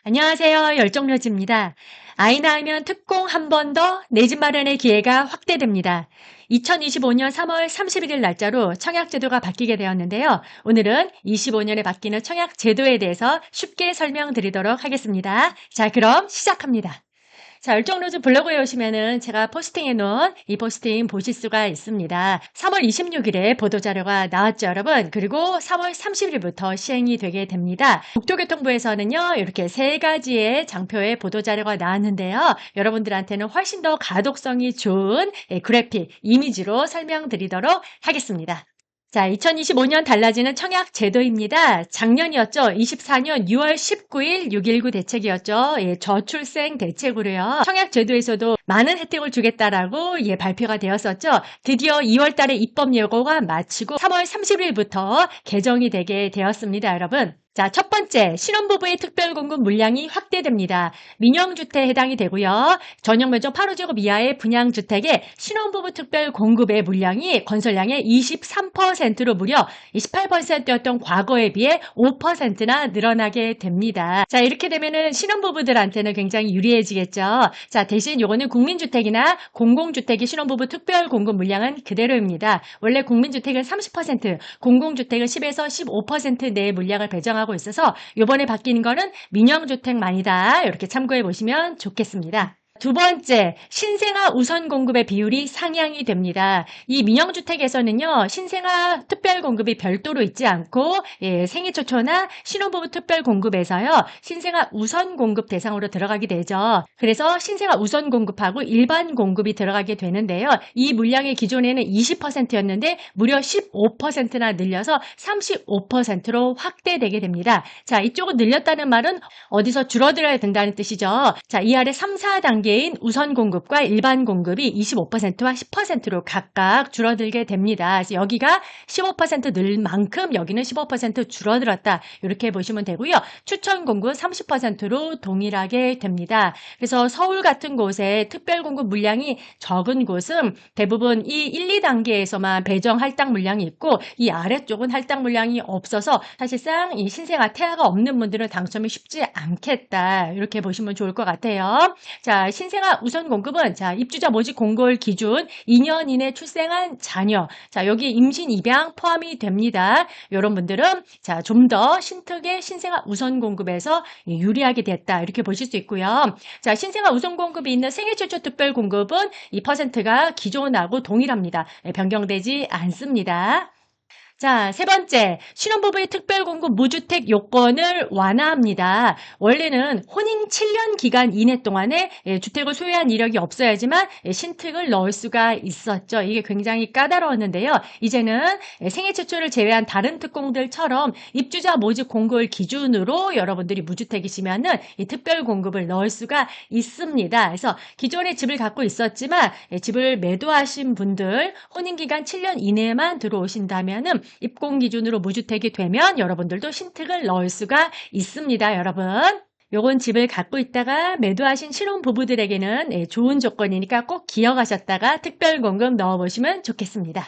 안녕하세요. 열정여지입니다. 아이 낳으면 특공 한 번 더 내 집 마련의 기회가 확대됩니다. 2025년 3월 31일 날짜로 청약제도가 바뀌게 되었는데요. 오늘은 25년에 바뀌는 청약제도에 대해서 쉽게 설명드리도록 하겠습니다. 자, 그럼 시작합니다. 자, 열정로즈 블로그에 오시면은 제가 포스팅해 놓은 이 포스팅 보실 수가 있습니다. 3월 26일에 보도자료가 나왔죠, 여러분. 그리고 3월 30일부터 시행이 되게 됩니다. 국토교통부에서는요, 이렇게 세 가지의 장표의 보도자료가 나왔는데요. 여러분들한테는 훨씬 더 가독성이 좋은 그래픽, 이미지로 설명드리도록 하겠습니다. 자, 2025년 달라지는 청약 제도입니다. 작년이었죠. 24년 6월 19일 6.19 대책이었죠. 저출생 대책으로요. 청약 제도에서도 많은 혜택을 주겠다라고 발표가 되었었죠. 드디어 2월 달에 입법 예고가 마치고 3월 30일부터 개정이 되게 되었습니다, 여러분. 자, 첫 번째, 신혼부부의 특별공급 물량이 확대됩니다. 민영주택에 해당이 되고요. 전용면적 8호제곱 이하의 분양주택의 신혼부부 특별공급의 물량이 건설량의 23%로 무려 28%였던 과거에 비해 5%나 늘어나게 됩니다. 자, 이렇게 되면은 신혼부부들한테는 굉장히 유리해지겠죠. 자, 대신 요거는 국민주택이나 공공주택의 신혼부부 특별공급 물량은 그대로입니다. 원래 국민주택은 30%, 공공주택은 10에서 15% 내의 물량을 배정하고 있어서 이번에 바뀌는 거는 민영주택만이다. 이렇게 참고해 보시면 좋겠습니다. 두 번째, 신생아 우선 공급의 비율이 상향이 됩니다. 이 민영주택에서는요, 신생아 특별 공급이 별도로 있지 않고 생애 초초나 신혼부부 특별 공급에서요, 신생아 우선 공급 대상으로 들어가게 되죠. 그래서 신생아 우선 공급하고 일반 공급이 들어가게 되는데요. 이 물량이 기존에는 20%였는데 무려 15%나 늘려서 35%로 확대되게 됩니다. 자, 이쪽은 늘렸다는 말은 어디서 줄어들어야 된다는 뜻이죠. 자, 이 아래 3, 4단계인 우선 공급과 일반 공급이 25%와 10%로 각각 줄어들게 됩니다. 그래서 여기가 15% 늘 만큼 여기는 15% 줄어들었다. 이렇게 보시면 되고요. 추천 공급 30%로 동일하게 됩니다. 그래서 서울 같은 곳에 특별 공급 물량이 적은 곳은 대부분 이 1, 2단계에서만 배정 할당 물량이 있고 이 아래쪽은 할당 물량이 없어서 사실상 이 신생아 태아가 없는 분들은 당첨이 쉽지 않겠다. 이렇게 보시면 좋을 것 같아요. 자, 신생아 우선 공급은 자, 입주자 모집 공고일 기준 2년 이내 출생한 자녀. 자, 여기 임신 입양 포함이 됩니다. 이런 분들은 자, 좀 더 신특의 신생아 우선 공급에서 유리하게 됐다. 이렇게 보실 수 있고요. 자, 신생아 우선 공급이 있는 생애 최초 특별 공급은 2%가 기존하고 동일합니다. 변경되지 않습니다. 자, 세 번째, 신혼부부의 특별공급 무주택 요건을 완화합니다. 원래는 혼인 7년 기간 이내 동안에 주택을 소유한 이력이 없어야지만 신특을 넣을 수가 있었죠. 이게 굉장히 까다로웠는데요. 이제는 생애 최초를 제외한 다른 특공들처럼 입주자 모집 공고일 기준으로 여러분들이 무주택이시면은 이 특별공급을 넣을 수가 있습니다. 그래서 기존에 집을 갖고 있었지만 집을 매도하신 분들 혼인기간 7년 이내에만 들어오신다면은 입공 기준으로 무주택이 되면 여러분들도 신특을 넣을 수가 있습니다, 여러분. 요건 집을 갖고 있다가 매도하신 신혼부부들에게는 좋은 조건이니까 꼭 기억하셨다가 특별공급 넣어보시면 좋겠습니다.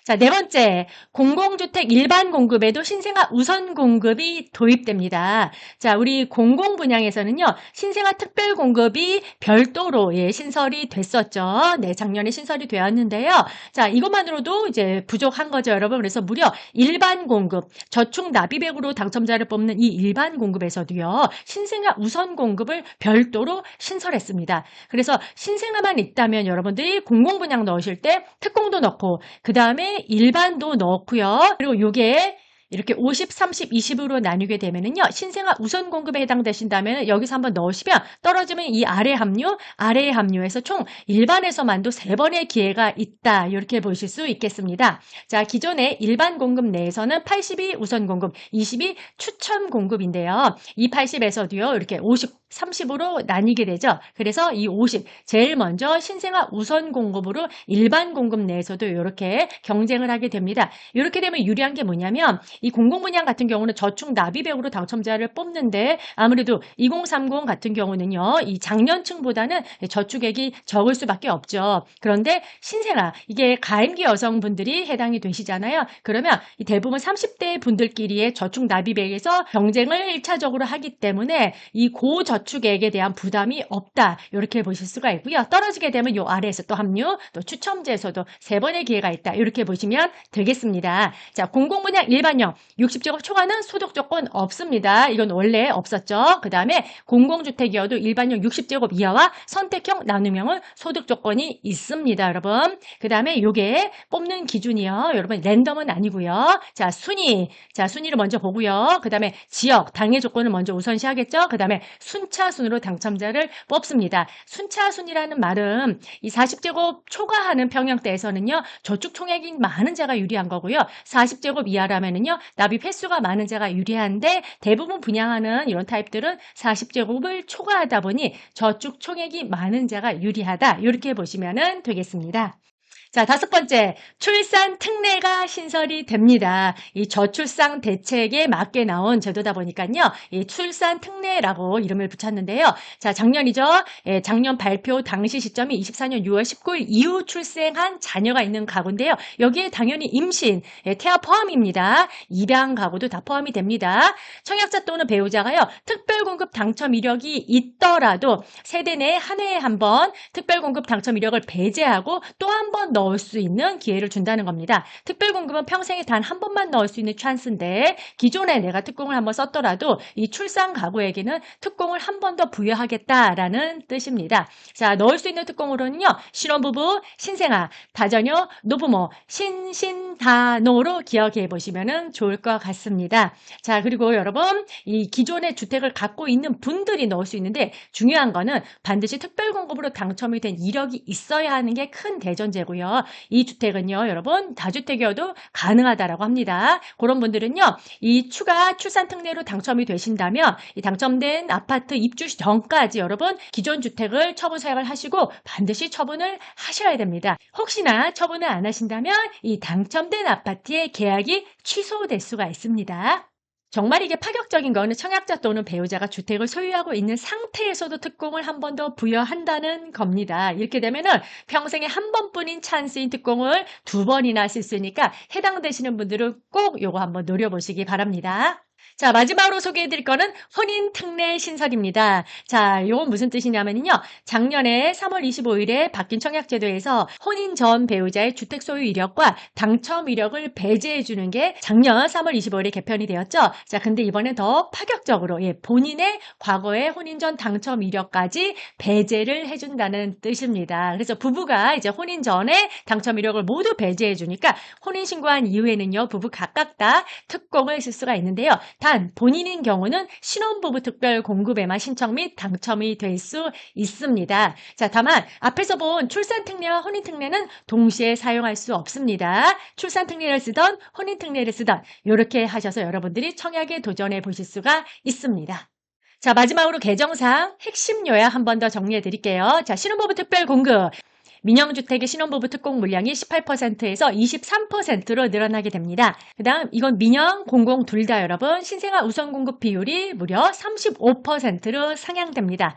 자, 네 번째, 공공주택 일반 공급에도 신생아 우선 공급이 도입됩니다. 자, 우리 공공 분양에서는요, 신생아 특별 공급이 별도로 신설이 됐었죠. 네, 작년에 신설이 되었는데요. 자, 이것만으로도 이제 부족한 거죠, 여러분. 그래서 무려 일반 공급, 저축 납입액으로 당첨자를 뽑는 이 일반 공급에서도요, 신생아 우선 공급을 별도로 신설했습니다. 그래서 신생아만 있다면 여러분들이 공공 분양 넣으실 때 특공도 넣고, 그 다음에 일반도 넣고요. 그리고 요게 이렇게 50, 30, 20으로 나누게 되면은요. 신생아 우선 공급에 해당되신다면 여기서 한번 넣으시면 떨어지면 이 아래 합류, 아래에 합류해서 총 일반에서만도 3번의 기회가 있다. 이렇게 보실 수 있겠습니다. 자, 기존의 일반 공급 내에서는 80이 우선 공급, 20이 추천 공급인데요. 이 80에서도요. 이렇게 50, 30으로 나뉘게 되죠. 그래서 이 50, 제일 먼저 신생아 우선 공급으로 일반 공급 내에서도 이렇게 경쟁을 하게 됩니다. 이렇게 되면 유리한 게 뭐냐면 이 공공분양 같은 경우는 저축 납입액으로 당첨자를 뽑는데 아무래도 2030 같은 경우는요. 이 장년층보다는 저축액이 적을 수밖에 없죠. 그런데 신생아 이게 가임기 여성분들이 해당이 되시잖아요. 그러면 이 대부분 30대 분들끼리의 저축 납입액에서 경쟁을 1차적으로 하기 때문에 이 고저축액에 대한 부담이 없다. 이렇게 보실 수가 있고요. 떨어지게 되면 요 아래에서 또 합류, 또 추첨제에서도 3번의 기회가 있다. 이렇게 보시면 되겠습니다. 자, 공공분양 일반형 60제곱 초과는 소득 조건 없습니다. 이건 원래 없었죠. 그 다음에 공공주택이어도 일반형 60제곱 이하와 선택형 나눔형은 소득 조건이 있습니다. 여러분. 그 다음에 요게 뽑는 기준이요. 여러분 랜덤은 아니고요. 자, 순위. 자, 순위를 먼저 보고요. 그 다음에 지역, 당해 조건을 먼저 우선시하겠죠. 그 다음에 순차순으로 당첨자를 뽑습니다. 순차순이라는 말은 이 40제곱 초과하는 평형대에서는요. 저축 총액이 많은 자가 유리한 거고요. 40제곱 이하라면은요. 납입 횟수가 많은 자가 유리한데 대부분 분양하는 이런 타입들은 40제곱을 초과하다 보니 저축 총액이 많은 자가 유리하다. 이렇게 보시면 되겠습니다. 자, 5번째, 출산 특례가 신설이 됩니다. 이 저출산 대책에 맞게 나온 제도다 보니까요. 이 출산 특례라고 이름을 붙였는데요. 자, 작년이죠. 예, 작년 발표 당시 시점이 24년 6월 19일 이후 출생한 자녀가 있는 가구인데요. 여기에 당연히 임신, 예, 태아 포함입니다. 입양 가구도 다 포함이 됩니다. 청약자 또는 배우자가요. 특별공급 당첨 이력이 있더라도 세대 내 한 해에 한 번 특별공급 당첨 이력을 배제하고 또 한 번 넣을 수 있는 기회를 준다는 겁니다. 특별공급은 평생에 단 한 번만 넣을 수 있는 찬스인데 기존에 내가 특공을 한번 썼더라도 이 출산 가구에게는 특공을 한 번 더 부여하겠다라는 뜻입니다. 자, 넣을 수 있는 특공으로는요. 신혼부부, 신생아, 다자녀, 노부모, 신신다노로 기억해 보시면 좋을 것 같습니다. 자, 그리고 여러분 이 기존의 주택을 갖고 있는 분들이 넣을 수 있는데 중요한 거는 반드시 특별공급으로 당첨이 된 이력이 있어야 하는 게 큰 대전제고요. 이 주택은요, 여러분 다주택이어도 가능하다라고 합니다. 그런 분들은요, 이 추가 출산 특례로 당첨이 되신다면 이 당첨된 아파트 입주 전까지 여러분 기존 주택을 처분 사양을 하시고 반드시 처분을 하셔야 됩니다. 혹시나 처분을 안 하신다면 이 당첨된 아파트의 계약이 취소될 수가 있습니다. 정말 이게 파격적인 거는 청약자 또는 배우자가 주택을 소유하고 있는 상태에서도 특공을 한 번 더 부여한다는 겁니다. 이렇게 되면은 평생에 한 번뿐인 찬스인 특공을 2번이나 쓸 수 있으니까 해당되시는 분들은 꼭 요거 한번 노려보시기 바랍니다. 자, 마지막으로 소개해드릴 거는 혼인특례 신설입니다. 자, 이건 무슨 뜻이냐면요. 작년에 3월 25일에 바뀐 청약제도에서 혼인 전 배우자의 주택 소유 이력과 당첨 이력을 배제해주는 게 작년 3월 25일에 개편이 되었죠. 자, 근데 이번에 더 파격적으로 본인의 과거의 혼인 전 당첨 이력까지 배제를 해준다는 뜻입니다. 그래서 부부가 이제 혼인 전에 당첨 이력을 모두 배제해주니까 혼인 신고한 이후에는요. 부부 각각 다 특공을 쓸 수가 있는데요. 단 본인인 경우는 신혼부부 특별 공급에만 신청 및 당첨이 될 수 있습니다. 자, 다만 앞에서 본 출산특례와 혼인특례는 동시에 사용할 수 없습니다. 출산특례를 쓰던 혼인특례를 쓰던 이렇게 하셔서 여러분들이 청약에 도전해 보실 수가 있습니다. 자, 마지막으로 개정사항 핵심 요약 한 번 더 정리해 드릴게요. 자, 신혼부부 특별 공급. 민영주택의 신혼부부 특공 물량이 18%에서 23%로 늘어나게 됩니다. 그 다음 이건 민영, 공공 둘 다 여러분 신생아 우선 공급 비율이 무려 35%로 상향됩니다.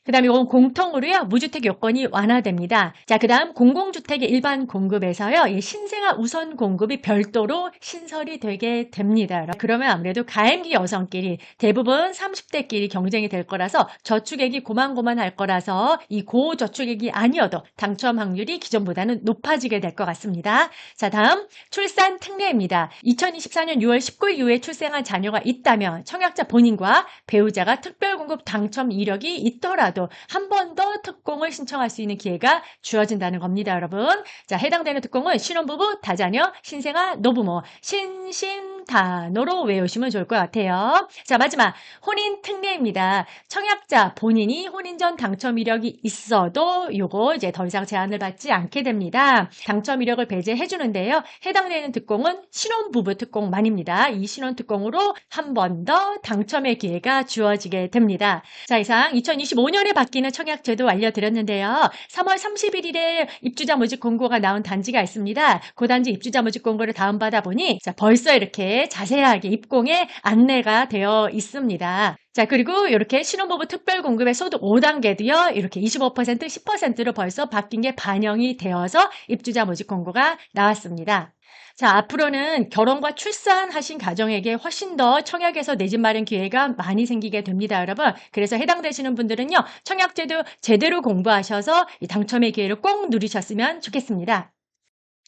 그 다음에 이건 공통으로요. 무주택 요건이 완화됩니다. 자, 그 다음 공공주택의 일반 공급에서요. 이 신생아 우선 공급이 별도로 신설이 되게 됩니다. 그러면 아무래도 가임기 여성끼리 대부분 30대끼리 경쟁이 될 거라서 저축액이 고만고만할 거라서 이 고저축액이 아니어도 당첨 확률이 기존보다는 높아지게 될 것 같습니다. 자, 다음 출산 특례입니다. 2024년 6월 19일 이후에 출생한 자녀가 있다면 청약자 본인과 배우자가 특별공급 당첨 이력이 있더라도 한 번 더 특공을 신청할 수 있는 기회가 주어진다는 겁니다, 여러분. 자, 해당되는 특공은 신혼부부, 다자녀, 신생아, 노부모, 신신다노로 외우시면 좋을 것 같아요. 자, 마지막 혼인 특례입니다. 청약자 본인이 혼인 전 당첨 이력이 있어도 요거 이제 더 이상 제한을 받지 않게 됩니다. 당첨 이력을 배제해 주는데요. 해당되는 특공은 신혼부부 특공만입니다. 이 신혼 특공으로 한 번 더 당첨의 기회가 주어지게 됩니다. 자, 이상 2025년에 바뀌는 청약제도 알려드렸는데요. 3월 31일에 입주자 모집 공고가 나온 단지가 있습니다. 그 단지 입주자 모집 공고를 다운받아 보니 자, 벌써 이렇게 이렇게 자세하게 입공에 안내가 되어 있습니다. 자, 그리고 이렇게 신혼부부 특별공급의 소득 5단계도요, 이렇게 25%, 10%로 벌써 바뀐 게 반영이 되어서 입주자 모집 공고가 나왔습니다. 자, 앞으로는 결혼과 출산하신 가정에게 훨씬 더 청약에서 내 집 마련 기회가 많이 생기게 됩니다, 여러분. 그래서 해당되시는 분들은요, 청약제도 제대로 공부하셔서 이 당첨의 기회를 꼭 누리셨으면 좋겠습니다.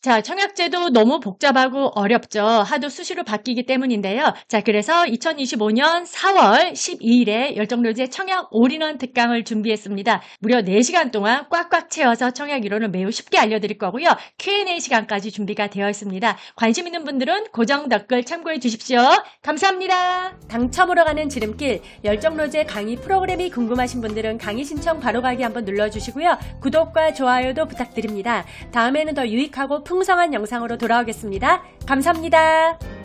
자, 청약제도 너무 복잡하고 어렵죠. 하도 수시로 바뀌기 때문인데요. 자, 그래서 2025년 4월 12일에 열정로즈의 청약 올인원 특강을 준비했습니다. 무려 4시간 동안 꽉꽉 채워서 청약 이론을 매우 쉽게 알려드릴 거고요. Q&A 시간까지 준비가 되어 있습니다. 관심 있는 분들은 고정 댓글 참고해 주십시오. 감사합니다. 당첨으로 가는 지름길, 열정로즈의 강의 프로그램이 궁금하신 분들은 강의 신청 바로 가기 한번 눌러주시고요. 구독과 좋아요도 부탁드립니다. 다음에는 더 유익하고 풍성한 영상으로 돌아오겠습니다. 감사합니다.